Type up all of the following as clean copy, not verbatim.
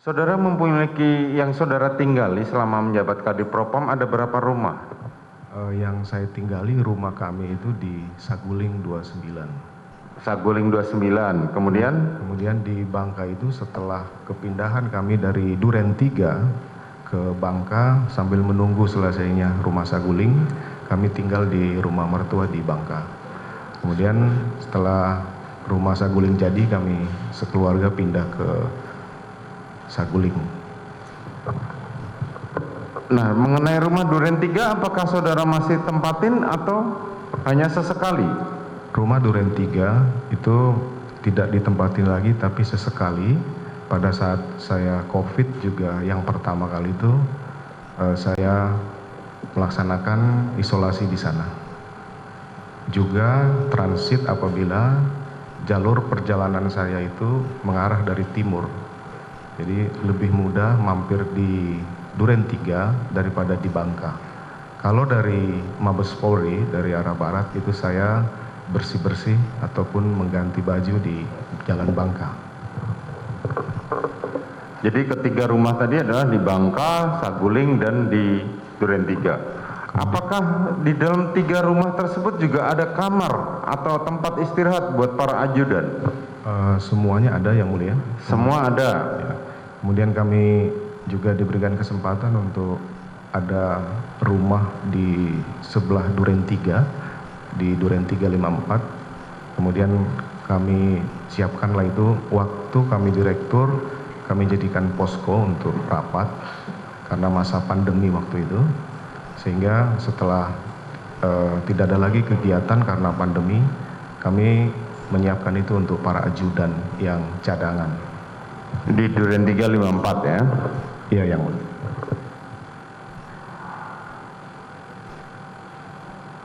Saudara memiliki yang saudara tinggali selama menjabat Kadipropam ada berapa rumah? Yang saya tinggali rumah kami itu di Saguling 29. Saguling 29, kemudian? Kemudian di Bangka itu setelah kepindahan kami dari Duren 3 ke Bangka sambil menunggu selesainya rumah Saguling, kami tinggal di rumah mertua di Bangka. Kemudian setelah rumah Saguling jadi, kami sekeluarga pindah ke Saguling. Nah, mengenai rumah Duren 3, apakah saudara masih tempatin atau hanya sesekali? Rumah Duren 3 itu tidak ditempatin lagi, tapi sesekali pada saat saya COVID juga yang pertama kali itu saya melaksanakan isolasi di sana. Juga transit apabila jalur perjalanan saya itu mengarah dari timur. Jadi lebih mudah mampir di Duren 3 daripada di Bangka. Kalau dari Mabes Polri dari arah barat itu saya bersih-bersih ataupun mengganti baju di Jalan Bangka. Jadi ketiga rumah tadi adalah di Bangka, Saguling, dan di Duren 3. Apakah di dalam 3 rumah tersebut juga ada kamar atau tempat istirahat buat para ajudan? Semuanya ada yang mulia. Semua ada. Ya. Kemudian kami juga diberikan kesempatan untuk ada rumah di sebelah Duren 3, di Duren 354. Kemudian kami siapkanlah itu waktu kami direktur, kami jadikan posko untuk rapat karena masa pandemi waktu itu. Sehingga setelah tidak ada lagi kegiatan karena pandemi, kami menyiapkan itu untuk para ajudan yang cadangan. Di Duren 354 ya? Iya, yang mulia.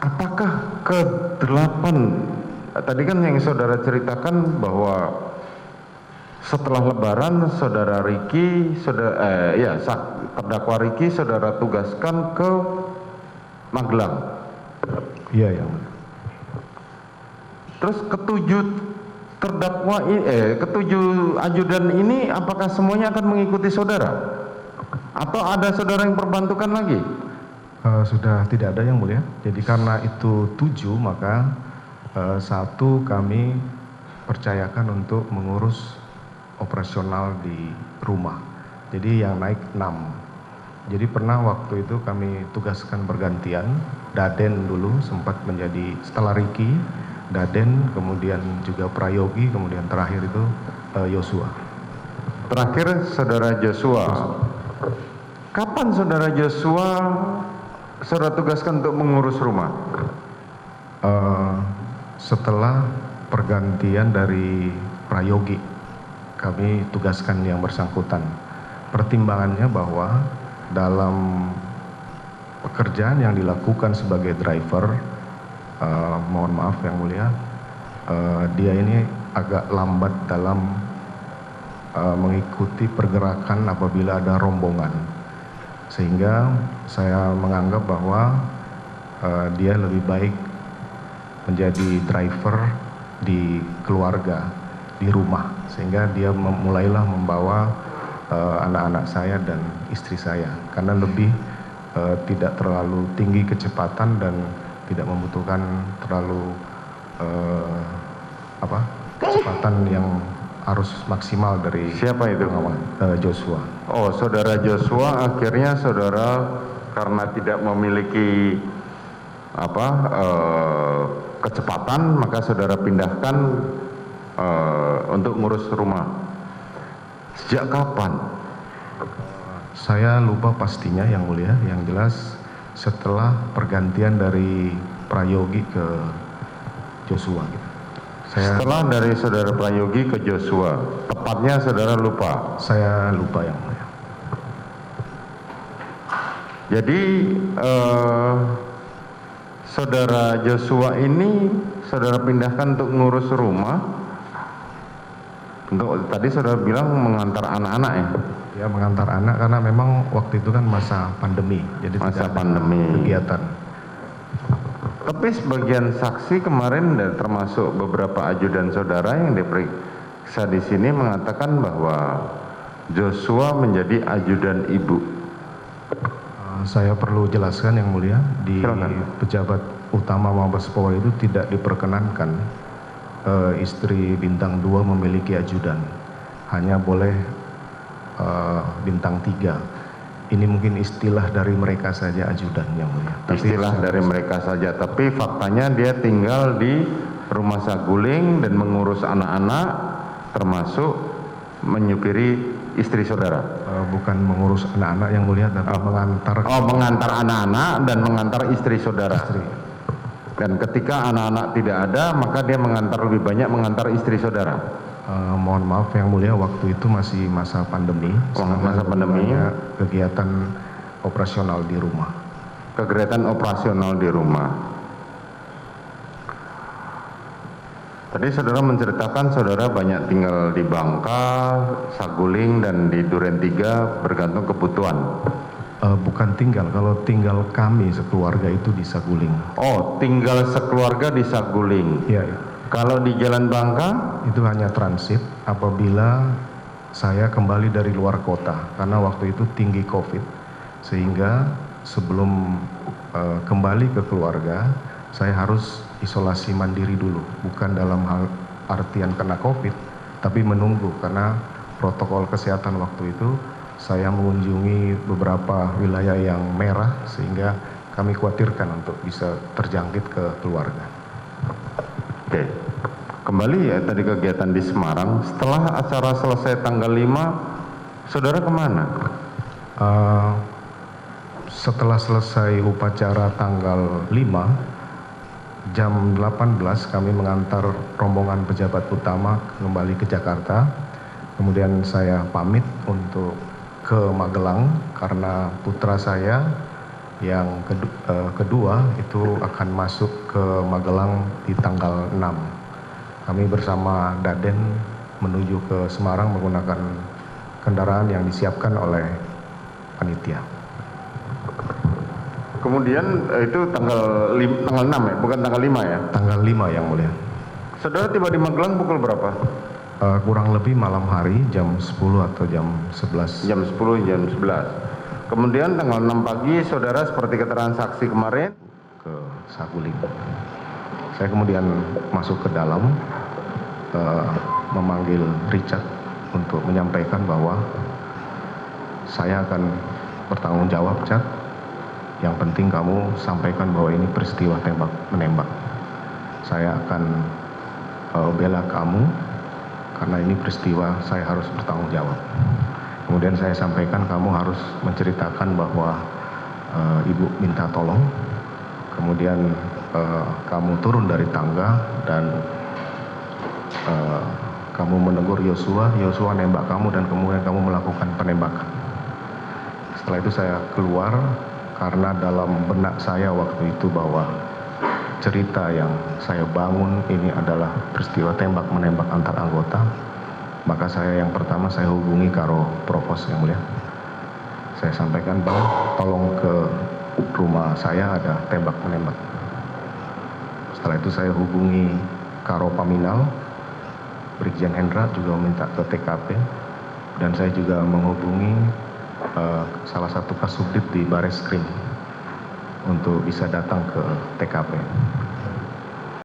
Apakah ke-8, tadi kan yang saudara ceritakan bahwa setelah Lebaran saudara Riki, terdakwa Riki saudara tugaskan ke Magelang. Iya, yang mulia. Terus ketujuh ajudan ini apakah semuanya akan mengikuti saudara? Atau ada saudara yang perbantukan lagi? Sudah tidak ada yang mulia. Jadi karena itu 7, maka 1 kami percayakan untuk mengurus operasional di rumah. Jadi yang naik 6. Jadi pernah waktu itu kami tugaskan bergantian. Daden dulu sempat menjadi setelah Riki, Daden, kemudian juga Prayogi, kemudian terakhir itu Yosua. Terakhir saudara Joshua. Kapan saudara Joshua saudara tugaskan untuk mengurus rumah? Setelah pergantian dari Prayogi, kami tugaskan yang bersangkutan. Pertimbangannya bahwa dalam pekerjaan yang dilakukan sebagai driver, mohon maaf yang mulia, dia ini agak lambat dalam mengikuti pergerakan apabila ada rombongan, sehingga saya menganggap bahwa dia lebih baik menjadi driver di keluarga, di rumah, sehingga dia mulailah membawa anak-anak saya dan istri saya karena lebih tidak terlalu tinggi kecepatan dan tidak membutuhkan terlalu kecepatan yang harus maksimal dari siapa itu? Joshua. Oh, saudara Joshua akhirnya saudara karena tidak memiliki kecepatan, maka saudara pindahkan untuk ngurus rumah. Sejak kapan? Saya lupa pastinya yang mulia, yang jelas setelah pergantian dari Prayogi ke Joshua. Setelah dari saudara Prayogi ke Joshua, tepatnya saudara lupa? Saya lupa yang mulia. Jadi saudara Joshua ini saudara pindahkan untuk ngurus rumah. Untuk tadi saudara bilang mengantar anak-anak ya? Ya, mengantar anak karena memang waktu itu kan masa pandemi, jadi masa tidak pandemi ada kegiatan. Tapi sebagian saksi kemarin dan termasuk beberapa ajudan saudara yang diperiksa di sini mengatakan bahwa Joshua menjadi ajudan Ibu. Saya perlu jelaskan yang mulia, di Silakan. pejabat utama Mabes Polri itu tidak diperkenankan istri bintang 2 memiliki ajudan, hanya boleh bintang 3. Ini mungkin istilah dari mereka saja ajudan yang mulia. Istilah dari mereka saja, tapi faktanya dia tinggal di rumah saguling dan mengurus anak-anak, termasuk menyupiri istri saudara. Bukan mengurus anak-anak yang mulia, tapi mengantar. Mengantar anak-anak dan mengantar istri saudara. Dan ketika anak-anak tidak ada, maka dia mengantar, lebih banyak mengantar istri saudara. Mohon maaf yang mulia, waktu itu masih masa pandemi. Masa pandemi. Kegiatan operasional di rumah. Kegiatan operasional di rumah. Tadi saudara menceritakan saudara banyak tinggal di Bangka, Saguling, dan di Duren 3 bergantung kebutuhan. Bukan tinggal, kalau tinggal kami sekeluarga itu di Saguling. Oh, tinggal sekeluarga di Saguling. Iya. Kalau di Jalan Bangka? Itu hanya transit apabila saya kembali dari luar kota, karena waktu itu tinggi COVID, sehingga sebelum kembali ke keluarga, saya harus isolasi mandiri dulu, bukan dalam hal artian kena COVID, tapi menunggu, karena protokol kesehatan waktu itu saya mengunjungi beberapa wilayah yang merah, sehingga kami khawatirkan untuk bisa terjangkit ke keluarga. Oke, kembali ya tadi kegiatan di Semarang. Setelah acara selesai tanggal 5, saudara kemana? Setelah selesai upacara tanggal 5, jam 18 kami mengantar rombongan pejabat utama kembali ke Jakarta. Kemudian saya pamit untuk ke Magelang karena putra saya yang kedua itu akan masuk ke Magelang di tanggal 6. Kami bersama Daden menuju ke Semarang menggunakan kendaraan yang disiapkan oleh panitia. Kemudian itu tanggal 6 ya, bukan tanggal 5 ya? Tanggal 5 yang mulia. Saudara tiba di Magelang pukul berapa? Kurang lebih malam hari jam 10 atau jam 11. Jam 10, jam 11. Kemudian tanggal 6 pagi saudara seperti keterangan saksi kemarin ke Saguling. Saya kemudian masuk ke dalam, memanggil Richard untuk menyampaikan bahwa saya akan bertanggung jawab, Chad. Yang penting kamu sampaikan bahwa ini peristiwa tembak menembak. Saya akan bela kamu karena ini peristiwa, saya harus bertanggung jawab. Kemudian saya sampaikan kamu harus menceritakan bahwa ibu minta tolong. Kemudian kamu turun dari tangga dan kamu menegur Yosua nembak kamu dan kemudian kamu melakukan penembakan. Setelah itu saya keluar karena dalam benak saya waktu itu bahwa cerita yang saya bangun ini adalah peristiwa tembak menembak antar anggota. Maka saya yang pertama saya hubungi Karo Provos yang mulia. Saya sampaikan Bang, tolong ke rumah saya ada tembak menembak. Setelah itu saya hubungi Karo Paminal, Brigjen Hendra juga meminta ke TKP, dan saya juga menghubungi salah satu kasubdit di Bareskrim untuk bisa datang ke TKP.